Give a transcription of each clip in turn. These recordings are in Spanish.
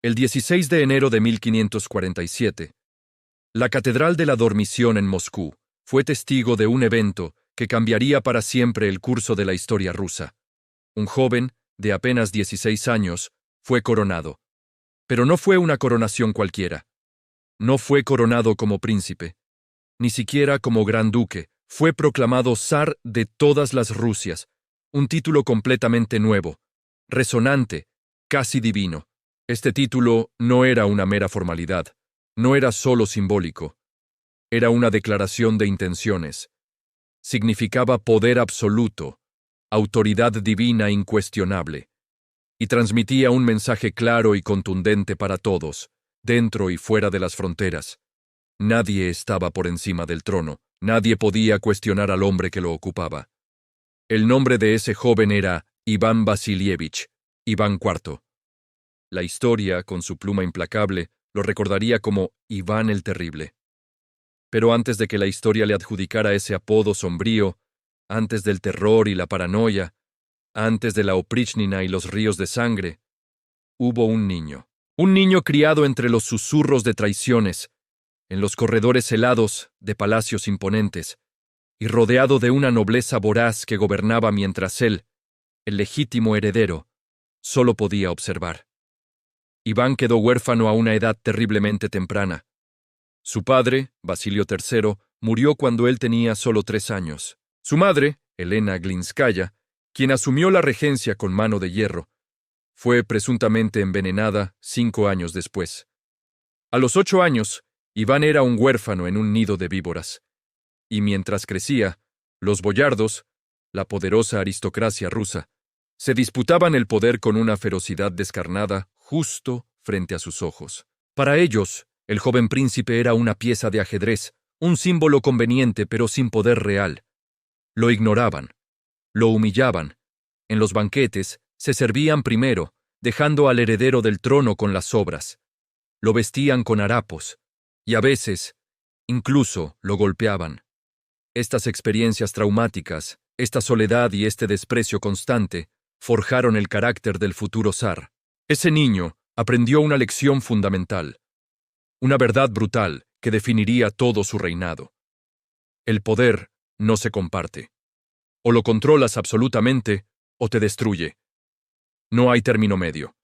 El 16 de enero de 1547, la Catedral de la Dormición en Moscú fue testigo de un evento que cambiaría para siempre el curso de la historia rusa. Un joven, de apenas 16 años, fue coronado. Pero no fue una coronación cualquiera. No fue coronado como príncipe, ni siquiera como gran duque. Fue proclamado zar de todas las Rusias, un título completamente nuevo, resonante, casi divino. Este título no era una mera formalidad, no era solo simbólico. Era una declaración de intenciones. Significaba poder absoluto, autoridad divina incuestionable, y transmitía un mensaje claro y contundente para todos, dentro y fuera de las fronteras. Nadie estaba por encima del trono, nadie podía cuestionar al hombre que lo ocupaba. El nombre de ese joven era Iván Vasilievich, Iván IV. La historia, con su pluma implacable, lo recordaría como Iván el Terrible. Pero antes de que la historia le adjudicara ese apodo sombrío, antes del terror y la paranoia, antes de la oprichnina y los ríos de sangre, hubo un niño criado entre los susurros de traiciones, en los corredores helados de palacios imponentes, y rodeado de una nobleza voraz que gobernaba mientras él, el legítimo heredero, solo podía observar. Iván quedó huérfano a una edad terriblemente temprana. Su padre, Basilio III, murió cuando él tenía solo 3 años. Su madre, Elena Glinskaya, quien asumió la regencia con mano de hierro, fue presuntamente envenenada 5 años después. A los 8 años, Iván era un huérfano en un nido de víboras. Y mientras crecía, los boyardos, la poderosa aristocracia rusa, se disputaban el poder con una ferocidad descarnada justo frente a sus ojos. Para ellos, el joven príncipe era una pieza de ajedrez, un símbolo conveniente pero sin poder real. Lo ignoraban, lo humillaban. En los banquetes se servían primero, dejando al heredero del trono con las sobras. Lo vestían con harapos, y a veces, incluso, lo golpeaban. Estas experiencias traumáticas, esta soledad y este desprecio constante, forjaron el carácter del futuro zar. Ese niño aprendió una lección fundamental, una verdad brutal que definiría todo su reinado. El poder no se comparte. O lo controlas absolutamente, o te destruye. No hay término medio.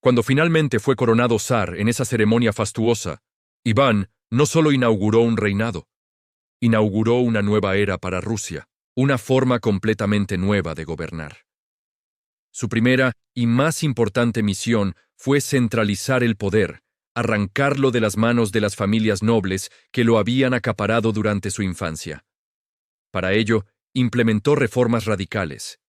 Cuando finalmente fue coronado zar en esa ceremonia fastuosa, Iván no solo inauguró un reinado, inauguró una nueva era para Rusia, una forma completamente nueva de gobernar. Su primera y más importante misión fue centralizar el poder, arrancarlo de las manos de las familias nobles que lo habían acaparado durante su infancia. Para ello, implementó reformas radicales.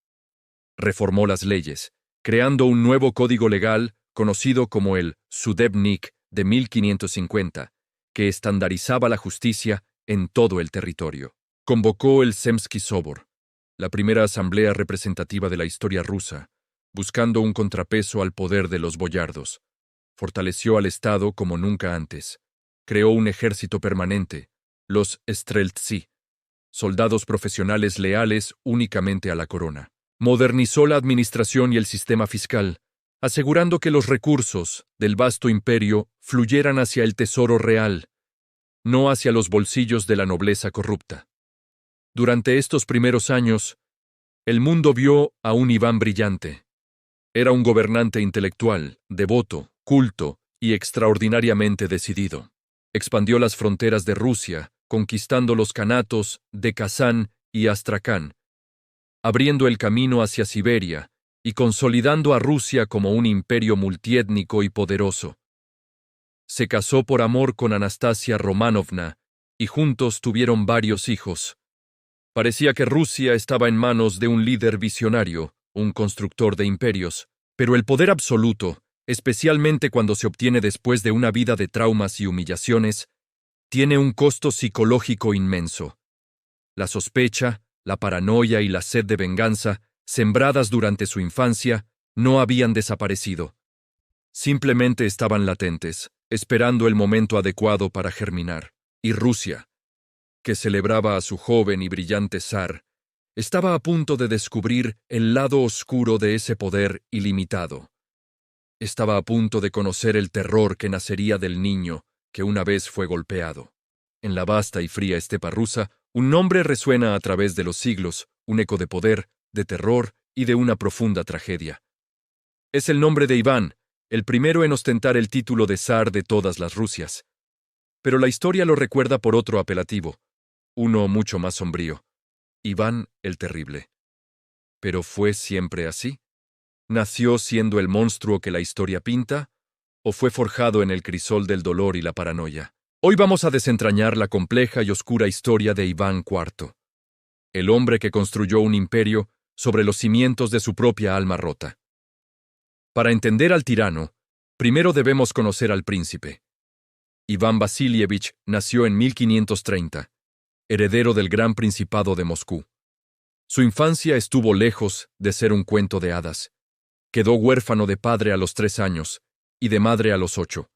Reformó las leyes, creando un nuevo código legal conocido como el Sudebnik de 1550, que estandarizaba la justicia en todo el territorio. Convocó el Zemsky Sobor, la primera asamblea representativa de la historia rusa, buscando un contrapeso al poder de los boyardos. Fortaleció al Estado como nunca antes. Creó un ejército permanente, los Streltsí, soldados profesionales leales únicamente a la corona. Modernizó la administración y el sistema fiscal, asegurando que los recursos del vasto imperio fluyeran hacia el tesoro real, no hacia los bolsillos de la nobleza corrupta. Durante estos primeros años, el mundo vio a un Iván brillante. Era un gobernante intelectual, devoto, culto y extraordinariamente decidido. Expandió las fronteras de Rusia, conquistando los kanatos de Kazán y Astracán, abriendo el camino hacia Siberia y consolidando a Rusia como un imperio multiétnico y poderoso. Se casó por amor con Anastasia Romanovna y juntos tuvieron varios hijos. Parecía que Rusia estaba en manos de un líder visionario, un constructor de imperios, pero el poder absoluto, especialmente cuando se obtiene después de una vida de traumas y humillaciones, tiene un costo psicológico inmenso. La sospecha, la paranoia y la sed de venganza, sembradas durante su infancia, no habían desaparecido. Simplemente estaban latentes, esperando el momento adecuado para germinar. Y Rusia, que celebraba a su joven y brillante zar, estaba a punto de descubrir el lado oscuro de ese poder ilimitado. estaba a punto de conocer el terror que nacería del niño que una vez fue golpeado. En la vasta y fría estepa rusa, un nombre resuena a través de los siglos, un eco de poder, de terror y de una profunda tragedia. Es el nombre de Iván, el primero en ostentar el título de zar de todas las Rusias. Pero la historia lo recuerda por otro apelativo, uno mucho más sombrío: Iván el Terrible. ¿Pero fue siempre así? ¿Nació siendo el monstruo que la historia pinta? ¿O fue forjado en el crisol del dolor y la paranoia? Hoy vamos a desentrañar la compleja y oscura historia de Iván IV, el hombre que construyó un imperio sobre los cimientos de su propia alma rota. Para entender al tirano, primero debemos conocer al príncipe. Iván Vasilievich nació en 1530, heredero del Gran Principado de Moscú. Su infancia estuvo lejos de ser un cuento de hadas. Quedó huérfano de padre a los 3 años y de madre a los 8.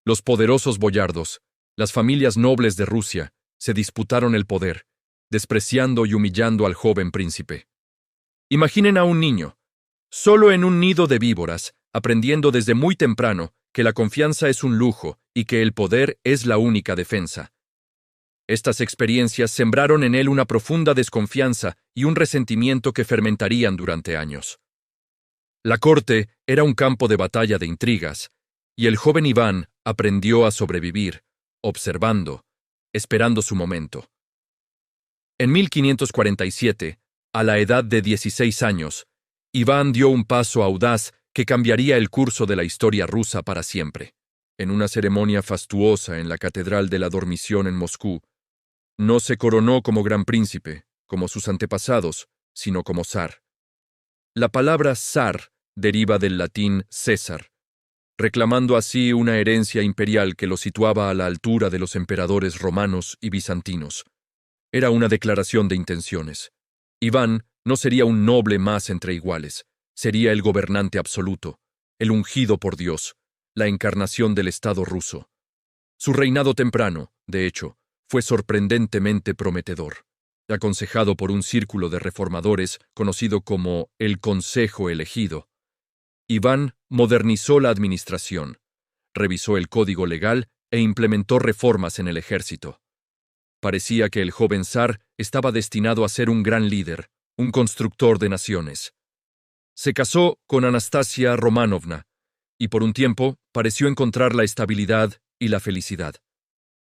Los poderosos boyardos, las familias nobles de Rusia, se disputaron el poder, despreciando y humillando al joven príncipe. Imaginen a un niño, solo en un nido de víboras, aprendiendo desde muy temprano que la confianza es un lujo y que el poder es la única defensa. Estas experiencias sembraron en él una profunda desconfianza y un resentimiento que fermentarían durante años. La corte era un campo de batalla de intrigas, y el joven Iván aprendió a sobrevivir, observando, esperando su momento. En 1547, a la edad de 16 años, Iván dio un paso audaz que cambiaría el curso de la historia rusa para siempre. En una ceremonia fastuosa en la Catedral de la Dormición en Moscú, no se coronó como gran príncipe, como sus antepasados, sino como zar. La palabra zar deriva del latín César, reclamando así una herencia imperial que lo situaba a la altura de los emperadores romanos y bizantinos. Era una declaración de intenciones. Iván no sería un noble más entre iguales, sería el gobernante absoluto, el ungido por Dios, la encarnación del Estado ruso. Su reinado temprano, de hecho, fue sorprendentemente prometedor. Aconsejado por un círculo de reformadores conocido como el Consejo Elegido, Iván modernizó la administración, revisó el código legal e implementó reformas en el ejército. Parecía que el joven zar estaba destinado a ser un gran líder, un constructor de naciones. Se casó con Anastasia Romanovna, y por un tiempo pareció encontrar la estabilidad y la felicidad.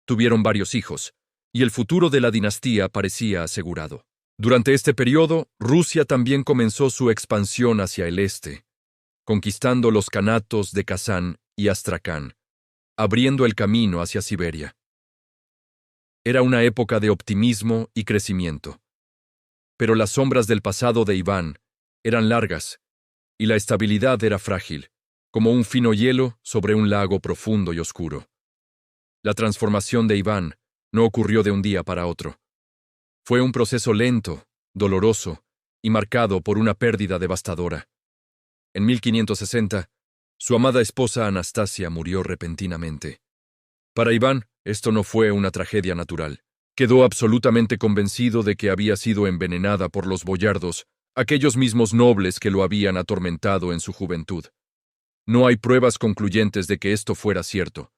Tuvieron varios hijos, y el futuro de la dinastía parecía asegurado. Durante este periodo, Rusia también comenzó su expansión hacia el este, conquistando los kanatos de Kazán y Astracán, abriendo el camino hacia Siberia. Era una época de optimismo y crecimiento. Pero las sombras del pasado de Iván eran largas, y la estabilidad era frágil, como un fino hielo sobre un lago profundo y oscuro. La transformación de Iván no ocurrió de un día para otro. Fue un proceso lento, doloroso y marcado por una pérdida devastadora. En 1560, su amada esposa Anastasia murió repentinamente. Para Iván, esto no fue una tragedia natural. Quedó absolutamente convencido de que había sido envenenada por los boyardos, aquellos mismos nobles que lo habían atormentado en su juventud. No hay pruebas concluyentes de que esto fuera cierto,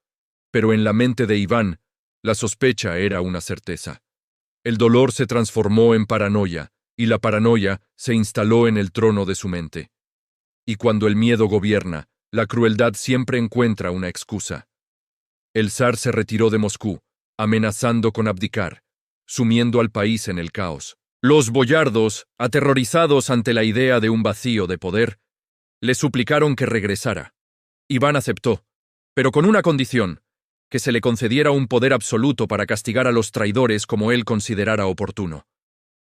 pero en la mente de Iván, la sospecha era una certeza. El dolor se transformó en paranoia, y la paranoia se instaló en el trono de su mente. Y cuando el miedo gobierna, la crueldad siempre encuentra una excusa. El zar se retiró de Moscú, amenazando con abdicar, sumiendo al país en el caos. Los boyardos, aterrorizados ante la idea de un vacío de poder, le suplicaron que regresara. Iván aceptó, pero con una condición: que se le concediera un poder absoluto para castigar a los traidores como él considerara oportuno.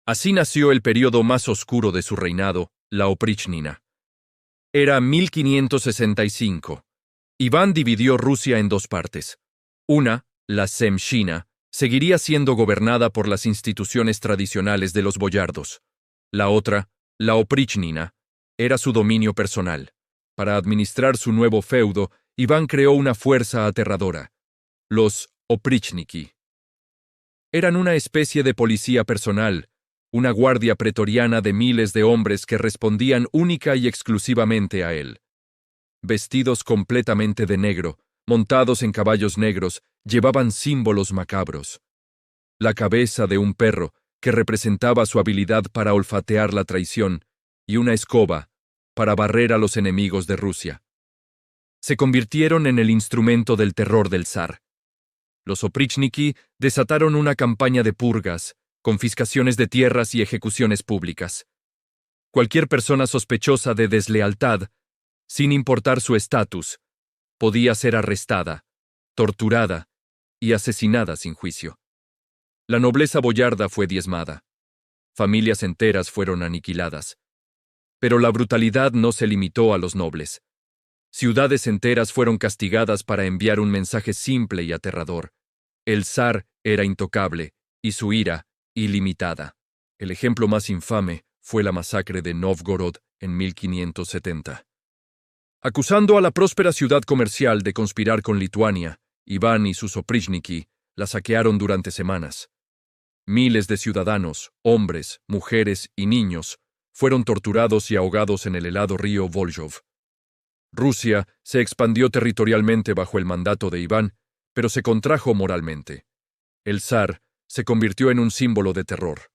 Así nació el período más oscuro de su reinado, la Oprichnina. Era 1565. Iván dividió Rusia en dos partes. Una, la Zemshina, seguiría siendo gobernada por las instituciones tradicionales de los boyardos. La otra, la Oprichnina, era su dominio personal. Para administrar su nuevo feudo, Iván creó una fuerza aterradora: los Oprichniki. Eran una especie de policía personal, una guardia pretoriana de miles de hombres que respondían única y exclusivamente a él. vestidos completamente de negro, montados en caballos negros, llevaban símbolos macabros. La cabeza de un perro, que representaba su habilidad para olfatear la traición, y una escoba, para barrer a los enemigos de Rusia. Se convirtieron en el instrumento del terror del zar. Los Oprichniki desataron una campaña de purgas, confiscaciones de tierras y ejecuciones públicas. Cualquier persona sospechosa de deslealtad, sin importar su estatus, podía ser arrestada, torturada y asesinada sin juicio. La nobleza boyarda fue diezmada. Familias enteras fueron aniquiladas. Pero la brutalidad no se limitó a los nobles. Ciudades enteras fueron castigadas para enviar un mensaje simple y aterrador. El zar era intocable y su ira ilimitada. El ejemplo más infame fue la masacre de Novgorod en 1570. Acusando a la próspera ciudad comercial de conspirar con Lituania, Iván y sus Oprichniki la saquearon durante semanas. Miles de ciudadanos, hombres, mujeres y niños fueron torturados y ahogados en el helado río Voljov. Rusia se expandió territorialmente bajo el mandato de Iván, pero se contrajo moralmente. El zar se convirtió en un símbolo de terror,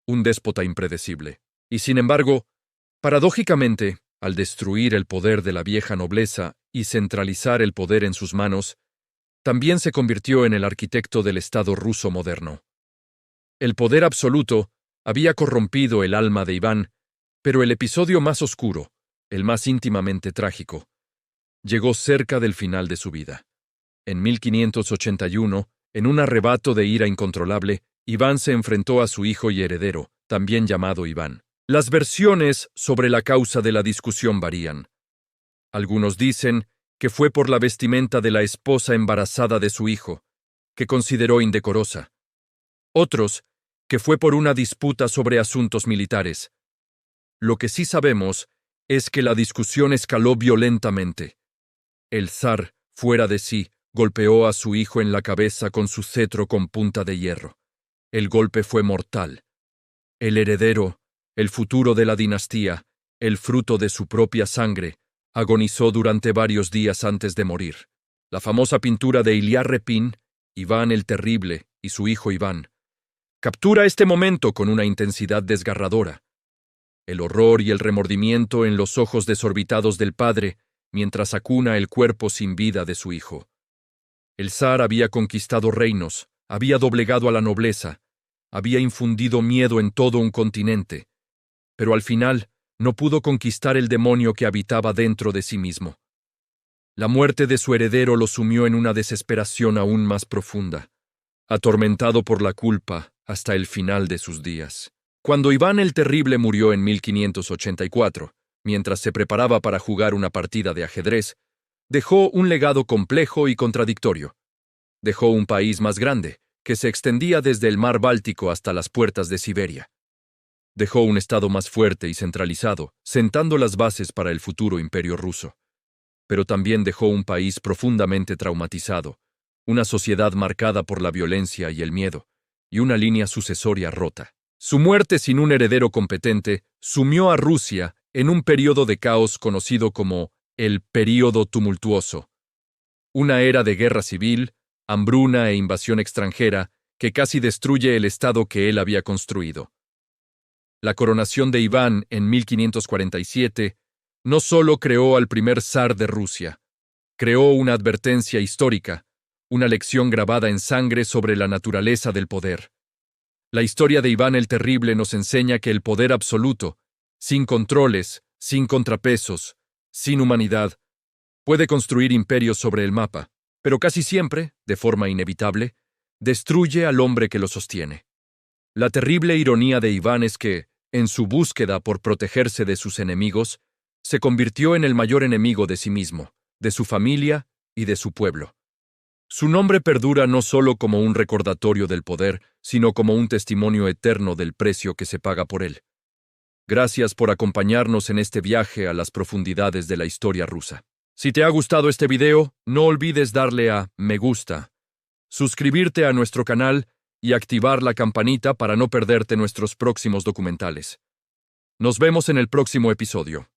un déspota impredecible. Y sin embargo, paradójicamente, al destruir el poder de la vieja nobleza y centralizar el poder en sus manos, también se convirtió en el arquitecto del Estado ruso moderno. El poder absoluto había corrompido el alma de Iván, pero el episodio más oscuro, el más íntimamente trágico, llegó cerca del final de su vida. En 1581, en un arrebato de ira incontrolable, Iván se enfrentó a su hijo y heredero, también llamado Iván. Las versiones sobre la causa de la discusión varían. Algunos dicen que fue por la vestimenta de la esposa embarazada de su hijo, que consideró indecorosa. Otros, que fue por una disputa sobre asuntos militares. Lo que sí sabemos es que la discusión escaló violentamente. El zar, fuera de sí, golpeó a su hijo en la cabeza con su cetro con punta de hierro. El golpe fue mortal. El heredero, el futuro de la dinastía, el fruto de su propia sangre, agonizó durante varios días antes de morir. La famosa pintura de Ilya Repin, Iván el Terrible y su hijo Iván, captura este momento con una intensidad desgarradora. El horror y el remordimiento en los ojos desorbitados del padre mientras acuna el cuerpo sin vida de su hijo. El zar había conquistado reinos, había doblegado a la nobleza, había infundido miedo en todo un continente, pero al final no pudo conquistar el demonio que habitaba dentro de sí mismo. La muerte de su heredero lo sumió en una desesperación aún más profunda, atormentado por la culpa hasta el final de sus días. Cuando Iván el Terrible murió en 1584, mientras se preparaba para jugar una partida de ajedrez, dejó un legado complejo y contradictorio. Dejó un país más grande, que se extendía desde el mar Báltico hasta las puertas de Siberia. Dejó un estado más fuerte y centralizado, sentando las bases para el futuro imperio ruso. Pero también dejó un país profundamente traumatizado, una sociedad marcada por la violencia y el miedo, y una línea sucesoria rota. Su muerte sin un heredero competente sumió a Rusia en un período de caos conocido como el Período Tumultuoso, una era de guerra civil, hambruna e invasión extranjera que casi destruye el estado que él había construido. La coronación de Iván en 1547 no solo creó al primer zar de Rusia, creó una advertencia histórica, una lección grabada en sangre sobre la naturaleza del poder. La historia de Iván el Terrible nos enseña que el poder absoluto, sin controles, sin contrapesos, sin humanidad, puede construir imperios sobre el mapa, pero casi siempre, de forma inevitable, destruye al hombre que lo sostiene. La terrible ironía de Iván es que, en su búsqueda por protegerse de sus enemigos, se convirtió en el mayor enemigo de sí mismo, de su familia y de su pueblo. Su nombre perdura no solo como un recordatorio del poder, sino como un testimonio eterno del precio que se paga por él. Gracias por acompañarnos en este viaje a las profundidades de la historia rusa. Si te ha gustado este video, no olvides darle a me gusta, suscribirte a nuestro canal y activar la campanita para no perderte nuestros próximos documentales. Nos vemos en el próximo episodio.